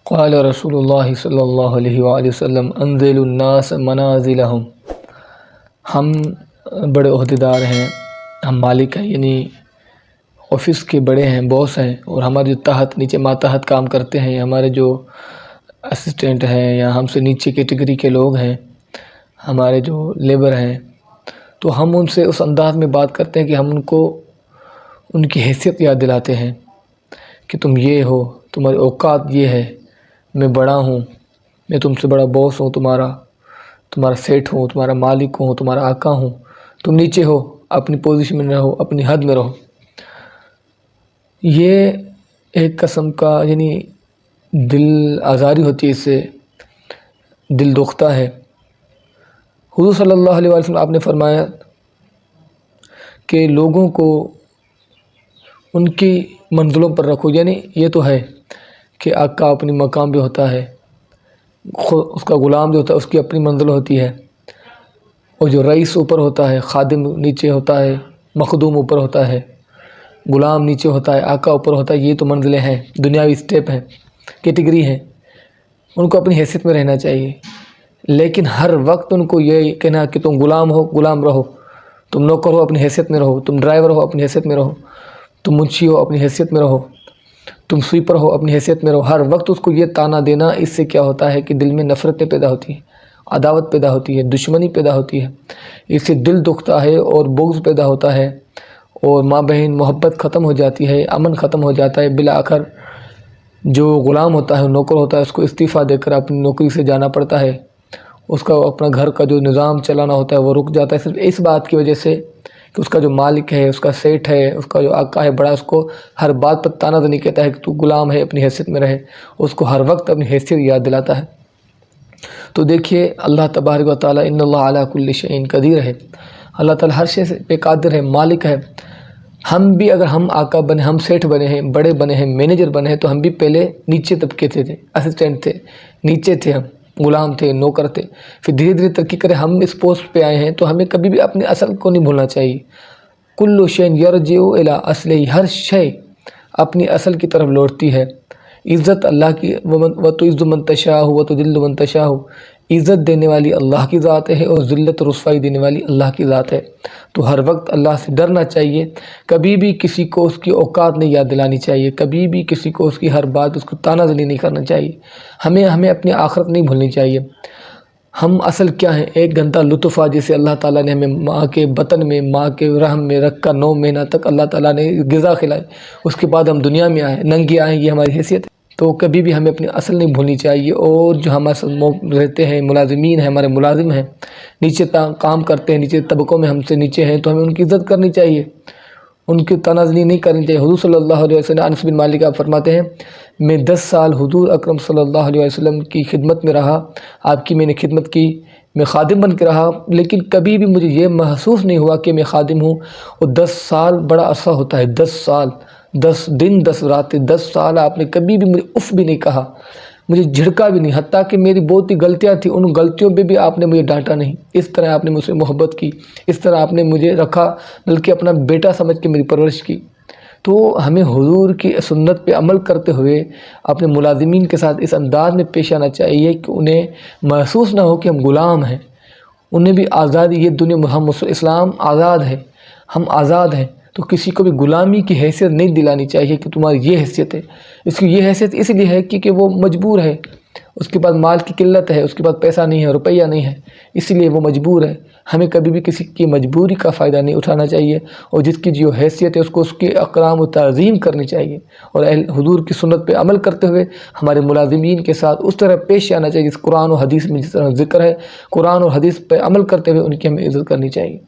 قال رسول اللہ صلی اللہ علیہ وآلہ وسلم انزل الناس منازلہم، ہم بڑے عہدیدار ہیں، ہم مالک ہیں، یعنی آفس کے بڑے ہیں، باس ہیں، اور ہمارے جو تحت نیچے ماتحت کام کرتے ہیں، ہمارے جو اسسٹنٹ ہیں یا ہم سے نیچے کیٹیگری کے لوگ ہیں، ہمارے جو لیبر ہیں، تو ہم ان سے اس انداز میں بات کرتے ہیں کہ ہم ان کو ان کی حیثیت یاد دلاتے ہیں کہ تم یہ ہو، تمہاری اوقات یہ ہے، میں بڑا ہوں، میں تم سے بڑا باس ہوں، تمہارا سیٹ ہوں، تمہارا مالک ہوں، تمہارا آقا ہوں، تم نیچے ہو، اپنی پوزیشن میں رہو، اپنی حد میں رہو۔ یہ ایک قسم کا یعنی دل آزاری ہوتی ہے، اس سے دل دکھتا ہے۔ حضور صلی اللہ علیہ وسلم آپ نے فرمایا کہ لوگوں کو ان کی منزلوں پر رکھو، یعنی یہ تو ہے کہ آقا اپنی مقام پہ ہوتا ہے، اس کا غلام جو ہوتا ہے اس کی اپنی منزل ہوتی ہے، اور جو رئیس اوپر ہوتا ہے، خادم نیچے ہوتا ہے، مخدوم اوپر ہوتا ہے، غلام نیچے ہوتا ہے، آقا اوپر ہوتا ہے۔ یہ تو منزلیں ہیں، دنیاوی سٹیپ ہیں، کیٹیگری ہیں، ان کو اپنی حیثیت میں رہنا چاہیے، لیکن ہر وقت ان کو یہ کہنا کہ تم غلام ہو، غلام رہو، تم نوکر ہو، اپنی حیثیت میں رہو، تم ڈرائیور ہو، اپنی حیثیت میں رہو، تم منشی ہو، اپنی حیثیت میں رہو، تم سویپر ہو، اپنی حیثیت میں رہو۔ ہر وقت اس کو یہ تانا دینا، اس سے کیا ہوتا ہے کہ دل میں نفرتیں پیدا ہوتی ہیں، عداوت پیدا ہوتی ہے، دشمنی پیدا ہوتی ہے، اس سے دل دکھتا ہے اور بغض پیدا ہوتا ہے، اور ماں بہن محبت ختم ہو جاتی ہے، امن ختم ہو جاتا ہے۔ بالآخر جو غلام ہوتا ہے، نوکر ہوتا ہے، اس کو استعفیٰ دے کر اپنی نوکری سے جانا پڑتا ہے، اس کا اپنا گھر کا جو نظام چلانا ہوتا ہے وہ رک جاتا ہے، صرف اس بات کی وجہ سے کہ اس کا جو مالک ہے، اس کا سیٹ ہے، اس کا جو آقا ہے بڑا، اس کو ہر بات پر تانا نہیں کہتا ہے کہ تو غلام ہے، اپنی حیثیت میں رہے، اس کو ہر وقت اپنی حیثیت یاد دلاتا ہے۔ تو دیکھیے اللہ تبارک و تعالیٰ ان اللہ علی کل شیء قدیر ہے، اللہ تعالیٰ ہر شے پہ قادر ہے، مالک ہے۔ ہم بھی اگر ہم آقا بنے، ہم سیٹ بنے ہیں، بڑے بنے ہیں، مینیجر بنے ہیں، تو ہم بھی پہلے نیچے طبقے تھے، اسسٹنٹ تھے، نیچے تھے، ہم غلام تھے، نوکر تھے، پھر دھیرے دھیرے ترقی کرے ہم اس پوسٹ پہ آئے ہیں، تو ہمیں کبھی بھی اپنے اصل کو نہیں بھولنا چاہیے۔ کل شیء یرجع الی اصلہ، ہر شے اپنی اصل کی طرف لوٹتی ہے۔ عزت اللہ کی، وتعز من تشاء وتذل من تشاء، عزت دینے والی اللہ کی ذات ہے اور ذلت رسوائی دینے والی اللہ کی ذات ہے۔ تو ہر وقت اللہ سے ڈرنا چاہیے، کبھی بھی کسی کو اس کی اوقات نہیں یاد دلانی چاہیے، کبھی بھی کسی کو اس کی ہر بات، اس کو تانا زنی نہیں کرنا چاہیے۔ ہمیں اپنی آخرت نہیں بھولنی چاہیے۔ ہم اصل کیا ہیں؟ ایک گھنٹہ لطف آ، جیسے اللہ تعالیٰ نے ہمیں ماں کے بطن میں، ماں کے رحم میں رکھ کر 9 مہینہ تک اللہ تعالیٰ نے غذا کھلائی، اس کے بعد ہم دنیا میں آئے، ننگے آئے، یہ ہماری حیثیت ہے۔ تو کبھی بھی ہمیں اپنی اصل نہیں بھولنی چاہیے، اور جو ہمارے رہتے ہیں، ملازمین ہیں، ہمارے ملازم ہیں، نیچے کام کرتے ہیں، نیچے طبقوں میں ہم سے نیچے ہیں، تو ہمیں ان کی عزت کرنی چاہیے، ان کی تنازلی نہیں کرنی چاہیے۔ حضور صلی اللہ علیہ وسلم، انس بن مالک آپ فرماتے ہیں میں 10 سال حضور اکرم صلی اللہ علیہ وسلم کی خدمت میں رہا، آپ کی میں نے خدمت کی، میں خادم بن کے رہا، لیکن کبھی بھی مجھے یہ محسوس نہیں ہوا کہ میں خادم ہوں۔ اور 10 سال بڑا عرصہ ہوتا ہے، 10 سال، 10 دن 10 راتیں، 10 سال آپ نے کبھی بھی مجھے اف بھی نہیں کہا، مجھے جھڑکا بھی نہیں، حتیٰ کہ میری بہت ہی غلطیاں تھیں، ان غلطیوں پہ بھی آپ نے مجھے ڈانٹا نہیں۔ اس طرح آپ نے مجھ سے محبت کی، اس طرح آپ نے مجھے رکھا، بلکہ اپنا بیٹا سمجھ کے میری پرورش کی۔ تو ہمیں حضور کی سنت پہ عمل کرتے ہوئے اپنے ملازمین کے ساتھ اس انداز میں پیش آنا چاہیے کہ انہیں محسوس نہ ہو کہ ہم غلام ہیں، انہیں بھی آزادی، یہ دنیا، ہم اسلام آزاد ہے، ہم آزاد ہیں، تو کسی کو بھی غلامی کی حیثیت نہیں دلانی چاہیے کہ تمہاری یہ حیثیت ہے۔ اس کی یہ حیثیت اس لیے ہے کہ وہ مجبور ہے، اس کے پاس مال کی قلت ہے، اس کے پاس پیسہ نہیں ہے، روپیہ نہیں ہے، اس لیے وہ مجبور ہے۔ ہمیں کبھی بھی کسی کی مجبوری کا فائدہ نہیں اٹھانا چاہیے، اور جس کی جو حیثیت ہے اس کو اس کی اکرام و تعظیم کرنی چاہیے، اور حضور کی سنت پہ عمل کرتے ہوئے ہمارے ملازمین کے ساتھ اس طرح پیش آنا چاہیے جس قرآن و حدیث میں جس طرح ذکر ہے، قرآن اور حدیث پہ عمل کرتے ہوئے ان کی ہمیں عزت کرنی چاہیے۔